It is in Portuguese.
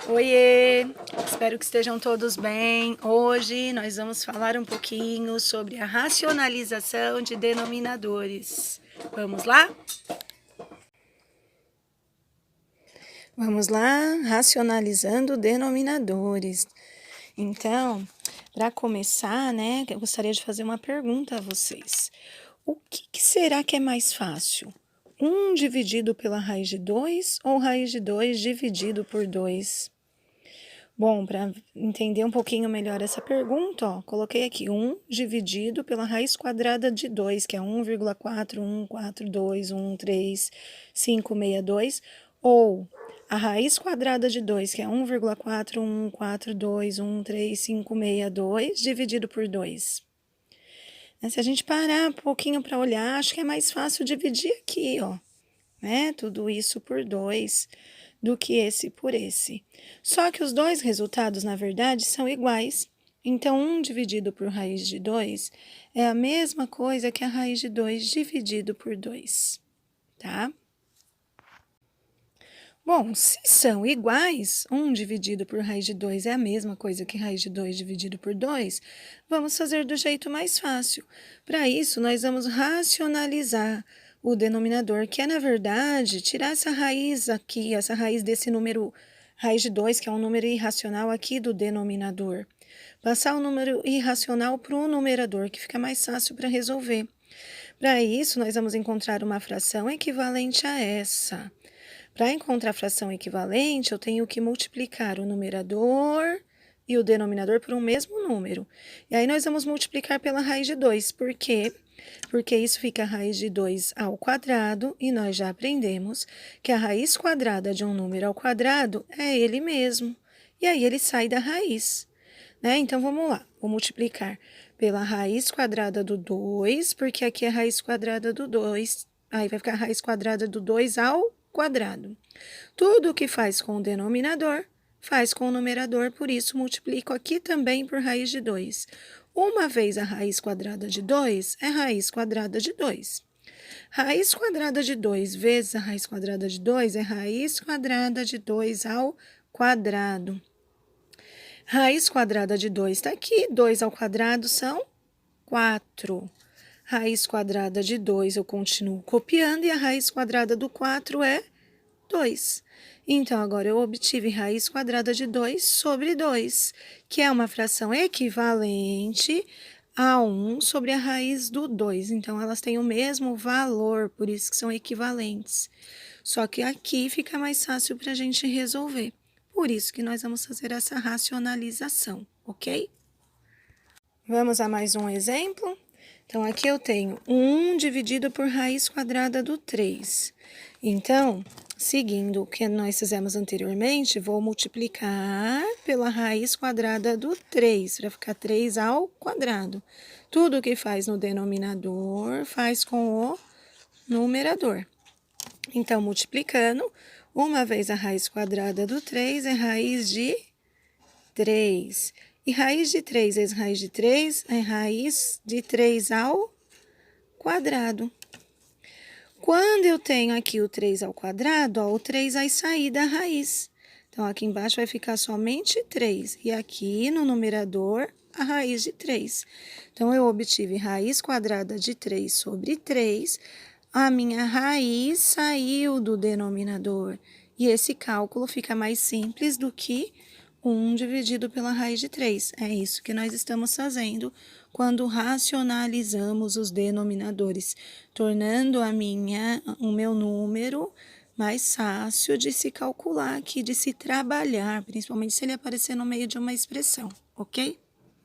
Oiê! Espero que estejam todos bem. Hoje nós vamos falar um pouquinho sobre a racionalização de denominadores. Vamos lá? Vamos lá, racionalizando denominadores. Então, para começar, né, eu gostaria de fazer uma pergunta a vocês. O que será que é mais fácil? 1 dividido pela raiz de 2 ou raiz de 2 dividido por 2? Bom, para entender um pouquinho melhor essa pergunta, ó, coloquei aqui 1 dividido pela raiz quadrada de 2, que é 1,414213,562, ou a raiz quadrada de 2, que é 1,414213,562, dividido por 2. Se a gente parar um pouquinho para olhar, acho que é mais fácil dividir aqui, ó, né? Tudo isso por 2 do que esse por esse. Só que os dois resultados, na verdade, são iguais. Então, 1 dividido por raiz de 2 é a mesma coisa que a raiz de 2 dividido por 2, tá? Bom, se são iguais, 1 dividido por raiz de 2 é a mesma coisa que raiz de 2 dividido por 2, vamos fazer do jeito mais fácil. Para isso, nós vamos racionalizar o denominador, que é, na verdade, tirar essa raiz aqui, essa raiz desse número, raiz de 2, que é um número irracional aqui do denominador. Passar o número irracional para o numerador, que fica mais fácil para resolver. Para isso, nós vamos encontrar uma fração equivalente a essa. Para encontrar a fração equivalente, eu tenho que multiplicar o numerador e o denominador por um mesmo número. E aí nós vamos multiplicar pela raiz de 2. Por quê? Porque isso fica a raiz de 2 ao quadrado, e nós já aprendemos que a raiz quadrada de um número ao quadrado é ele mesmo. E aí ele sai da raiz, né? Então, vamos lá. Vou multiplicar pela raiz quadrada do 2, porque aqui é a raiz quadrada do 2. Aí vai ficar a raiz quadrada do 2 ao quadrado. Tudo o que faz com o denominador, faz com o numerador, por isso multiplico aqui também por raiz de 2. Uma vez a raiz quadrada de 2 é raiz quadrada de 2. Raiz quadrada de 2 vezes a raiz quadrada de 2 é raiz quadrada de 2 ao quadrado. Raiz quadrada de 2 está aqui, 2 ao quadrado são 4. Raiz quadrada de 2 eu continuo copiando, e a raiz quadrada do 4 é 2. Então, agora eu obtive raiz quadrada de 2 sobre 2, que é uma fração equivalente a 1 sobre a raiz do 2. Então, elas têm o mesmo valor, por isso que são equivalentes. Só que aqui fica mais fácil para a gente resolver. Por isso que nós vamos fazer essa racionalização, ok? Vamos a mais um exemplo? Então, aqui eu tenho 1 dividido por raiz quadrada do 3. Então, seguindo o que nós fizemos anteriormente, vou multiplicar pela raiz quadrada do 3, para ficar 3 ao quadrado. Tudo que faz no denominador, faz com o numerador. Então, multiplicando, uma vez a raiz quadrada do 3 é raiz de 3. E raiz de 3 vezes raiz de 3 é raiz de 3 ao quadrado. Quando eu tenho aqui o 3 ao quadrado, ó, o 3 vai sair da raiz. Então, aqui embaixo vai ficar somente 3. E aqui no numerador, a raiz de 3. Então, eu obtive raiz quadrada de 3 sobre 3. A minha raiz saiu do denominador. E esse cálculo fica mais simples do que 1 dividido pela raiz de 3. É isso que nós estamos fazendo quando racionalizamos os denominadores, tornando o meu número mais fácil de se calcular aqui, de se trabalhar, principalmente se ele aparecer no meio de uma expressão, ok?